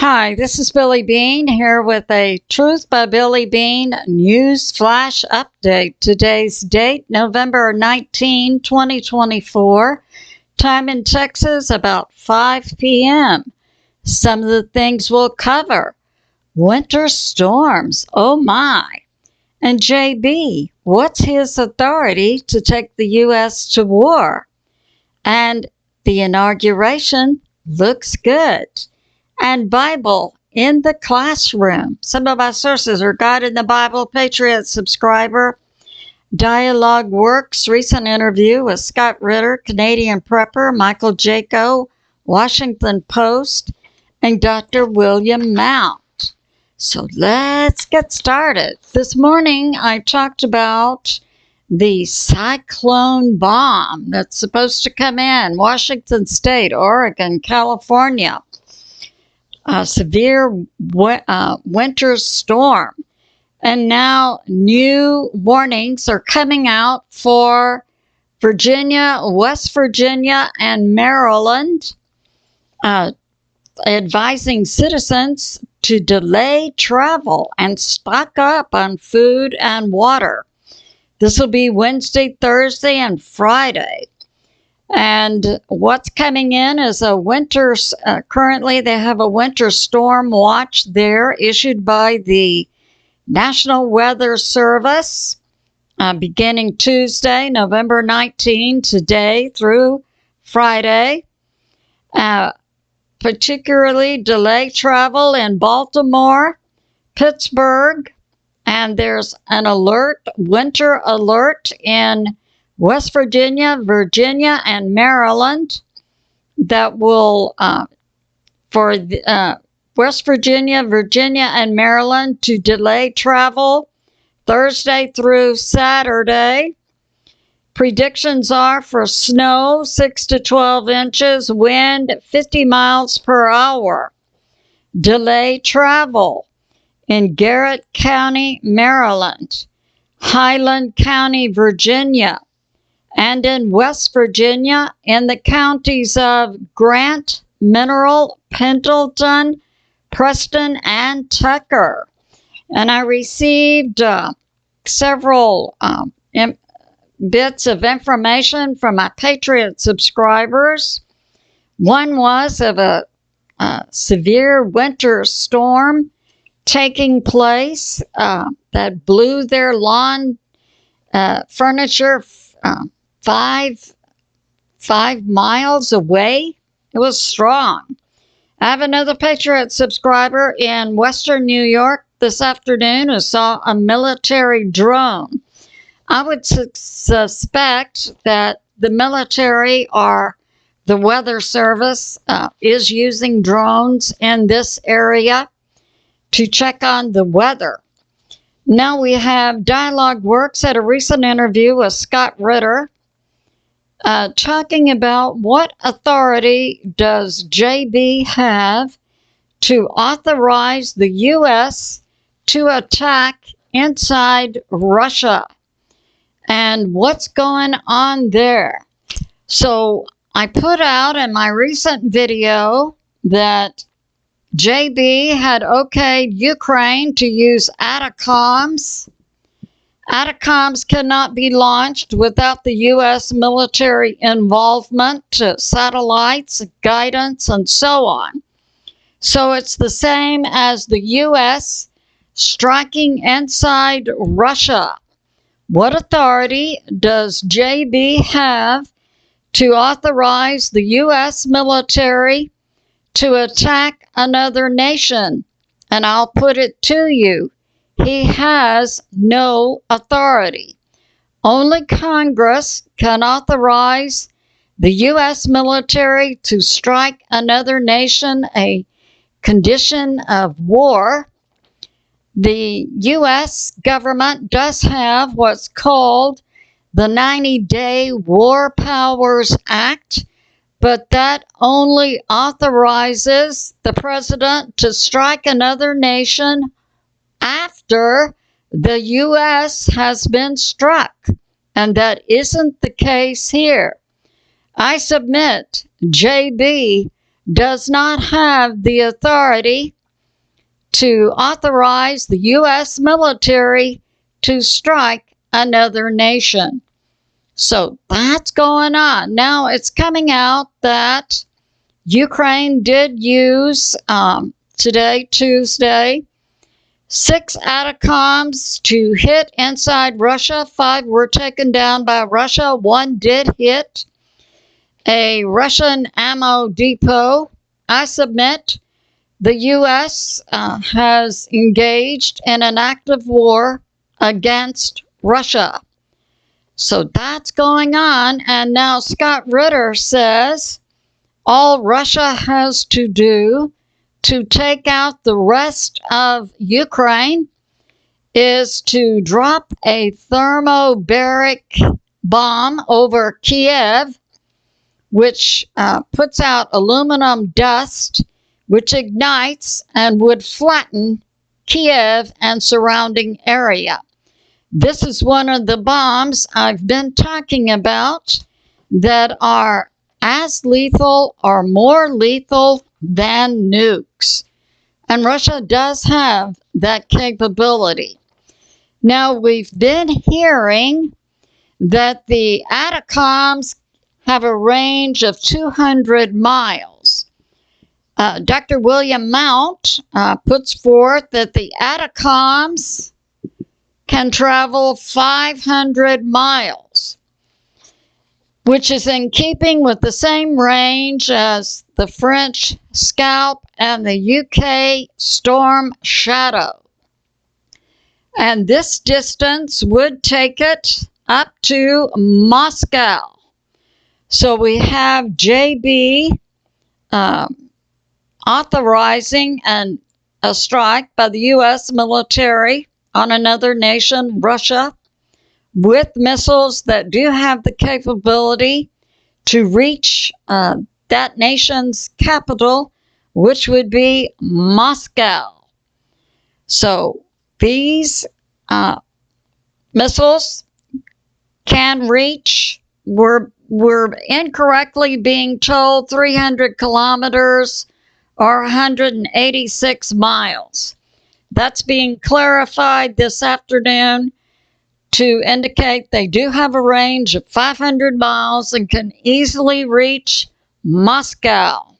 Hi, this is Billie Beene here with a Truth by Billie Beene news flash update. Today's date, November 19, 2024. Time in Texas, about 5 p.m. Some of the things we'll cover. Winter storms, oh my. And JB, what's his authority to take the U.S. to war? And the inauguration looks good. And Bible in the classroom. Some of my sources are God in the Bible, Patriot subscriber, Dialogue Works, recent interview with Scott Ritter, Canadian prepper, Michael JACO, Washington Post, and Dr. William Mount. So let's get started. This morning I talked about the cyclone bomb that's supposed to come in Washington State, Oregon, California. A severe winter storm. And now new warnings are coming out for Virginia, West Virginia, and Maryland, advising citizens to delay travel and stock up on food and water. This will be Wednesday, Thursday, and Friday. And what's coming in is a winter, currently they have a winter storm watch there issued by the National Weather Service beginning Tuesday, November 19, today through Friday. Particularly delay travel in Baltimore, Pittsburgh, and there's an alert, winter alert in West Virginia, Virginia, and Maryland that will, for West Virginia, Virginia, and Maryland to delay travel Thursday through Saturday. Predictions are for snow, 6 to 12 inches, wind 50 miles per hour. Delay travel in Garrett County, Maryland, Highland County, Virginia, and in West Virginia, in the counties of Grant, Mineral, Pendleton, Preston, and Tucker. And I received several bits of information from my Patriot subscribers. One was of a severe winter storm taking place that blew their lawn furniture 5 miles away. It was strong. I have another Patriot subscriber in Western New York this afternoon who saw a military drone. I would suspect that the military or the weather service is using drones in this area to check on the weather. Now we have Dialogue Works at a recent interview with Scott Ritter, talking about what authority does JB have to authorize the U.S. to attack inside Russia and what's going on there. So I put out in my recent video that JB had okayed Ukraine to use ATACMS. ATACMS cannot be launched without the U.S. military involvement, satellites, guidance, and so on. So it's the same as the U.S. striking inside Russia. What authority does JB have to authorize the U.S. military to attack another nation? And I'll put it to you. He has no authority. Only Congress can authorize the U.S. military to strike another nation, a condition of war. The U.S. government does have what's called the 90-Day War Powers Act, but that only authorizes the president to strike another nation after the U.S. has been struck, and that isn't the case here. I submit JB does not have the authority to authorize the U.S. military to strike another nation. So that's going on. Now it's coming out that Ukraine did use today, Tuesday, 6 ATACMS to hit inside Russia. 5 were taken down by Russia. 1 did hit a Russian ammo depot. I submit the U.S. Has engaged in an active war against Russia. So that's going on. And now Scott Ritter says all Russia has to do to take out the rest of Ukraine is to drop a thermobaric bomb over Kiev, which puts out aluminum dust, which ignites and would flatten Kiev and surrounding area. This is one of the bombs I've been talking about that are as lethal or more lethal than nukes. And Russia does have that capability. Now, we've been hearing that the ATACMS have a range of 200 miles. Dr. William Mount puts forth that the ATACMS can travel 500 miles, which is in keeping with the same range as the French Scalp and the UK Storm Shadow. And this distance would take it up to Moscow. So we have JB authorizing a strike by the U.S. military on another nation, Russia, with missiles that do have the capability to reach that nation's capital, which would be Moscow. So these missiles can reach, we're incorrectly being told 300 kilometers or 186 miles. That's being clarified this afternoon to indicate they do have a range of 500 miles and can easily reach Moscow.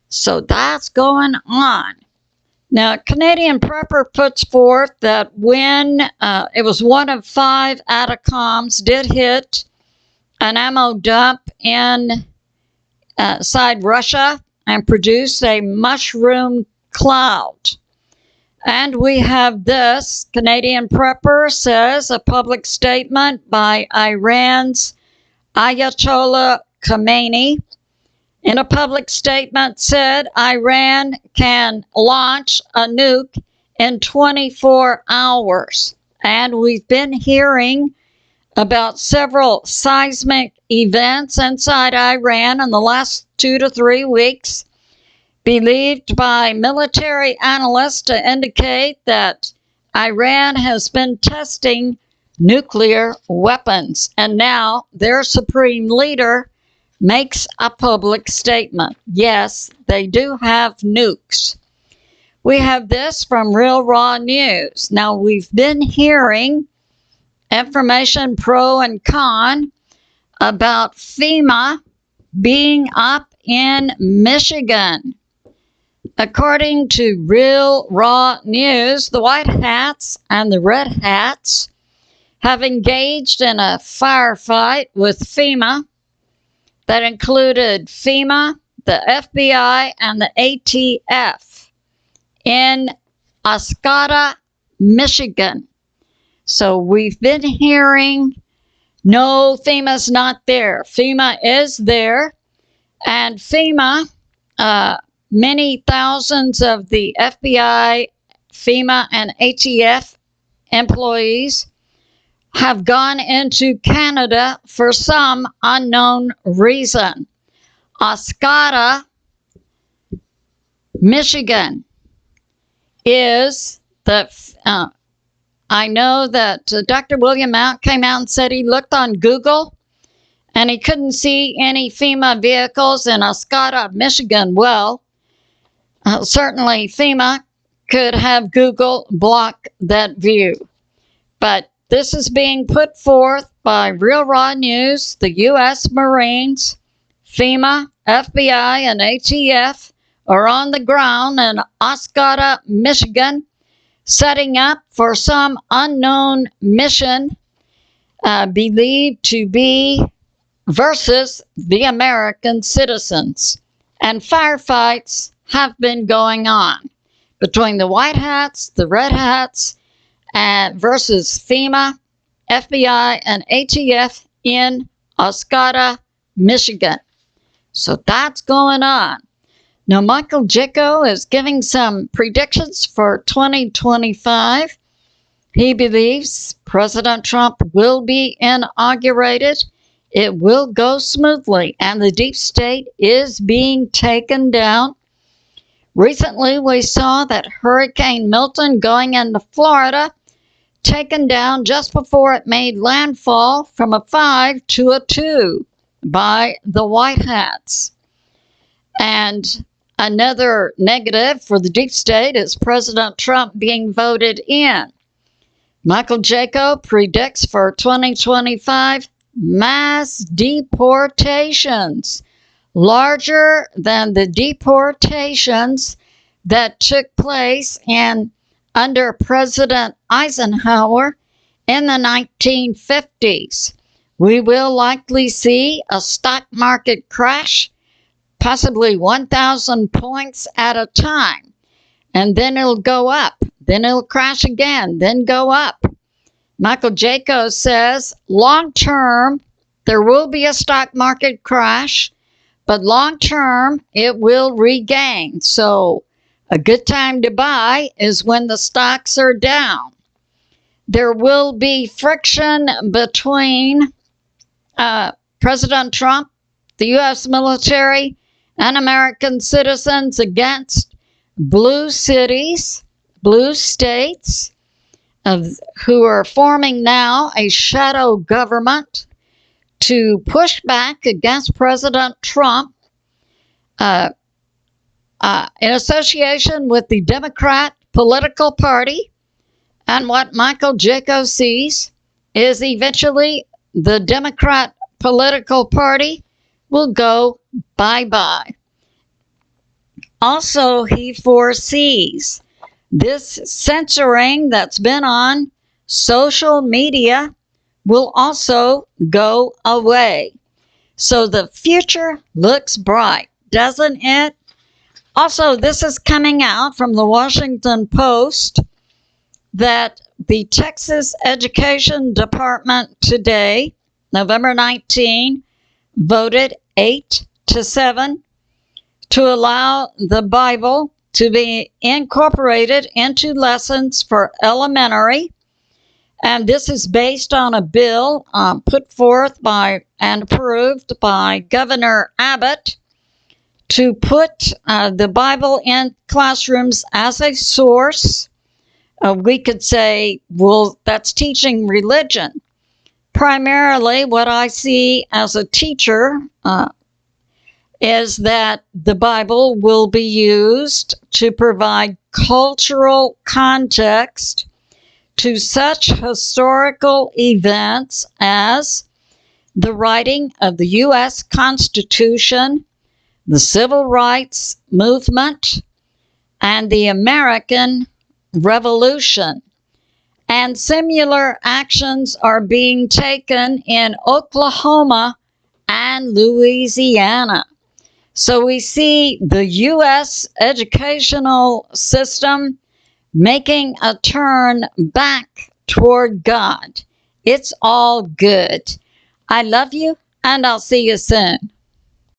So that's going on. Now, Canadian Prepper puts forth that when it was one of 5 ATACMS did hit an ammo dump inside Russia and produce a mushroom cloud. And we have this. Canadian Prepper says a public statement by Iran's Ayatollah Khamenei. In a public statement said Iran can launch a nuke in 24 hours. And we've been hearing about several seismic events inside Iran in the last 2 to 3 weeks, believed by military analysts to indicate that Iran has been testing nuclear weapons. And now their supreme leader makes a public statement. Yes, they do have nukes. We have this from Real Raw News. Now, we've been hearing information pro and con about Fema being up in Michigan. According to Real Raw News, the White Hats and the Red Hats have engaged in a firefight with Fema that included Fema, the FBI, and the ATF in Escalating, Michigan. So we've been hearing, no, FEMA's not there. FEMA is there. And FEMA, many thousands of the FBI, FEMA, and ATF employees have gone into Canada for some unknown reason. Escalating, Michigan is the, I know that Dr. William Mount came out and said he looked on Google and he couldn't see any FEMA vehicles in Escalating, Michigan. Well, certainly FEMA could have Google block that view. But this is being put forth by Real Raw News. The U.S. Marines, FEMA, FBI, and ATF are on the ground in Escalating, Michigan, setting up for some unknown mission believed to be versus the American citizens. And firefights have been going on between the white hats, the red hats, versus FEMA, FBI, and ATF in Escalating, Michigan. So that's going on. Now, Michael JACO is giving some predictions for 2025. He believes President Trump will be inaugurated. It will go smoothly, and the deep state is being taken down. Recently, we saw that Hurricane Milton going into Florida, taken down just before it made landfall from a 5 to a 2 by the White Hats. And another negative for the deep state is President Trump being voted in. Michael JACO predicts for 2025 mass deportations, larger than the deportations that took place under President Eisenhower in the 1950s. We will likely see a stock market crash, possibly 1,000 points at a time, and then it'll go up, then it'll crash again, then go up. Michael JACO says long term there will be a stock market crash, but long term it will regain. So a good time to buy is when the stocks are down. There will be friction between President Trump, the U.S. military, and American citizens against blue cities, blue states, who are forming now a shadow government to push back against President Trump in association with the Democrat political party. And what Michael JACO sees is eventually the Democrat political party will go bye-bye. Also, he foresees this censoring that's been on social media will also go away. So the future looks bright, doesn't it? Also, this is coming out from the Washington Post that the Texas Education Department today, November 19, voted 8-7 to allow the Bible to be incorporated into lessons for elementary. And this is based on a bill put forth by and approved by Governor Abbott to put the Bible in classrooms as a source. We could say, well, that's teaching religion. Primarily, what I see as a teacher is that the Bible will be used to provide cultural context to such historical events as the writing of the U.S. Constitution, the Civil Rights Movement, and the American Revolution. And similar actions are being taken in Oklahoma and Louisiana. So we see the U.S. educational system making a turn back toward God. It's all good. I love you, and I'll see you soon.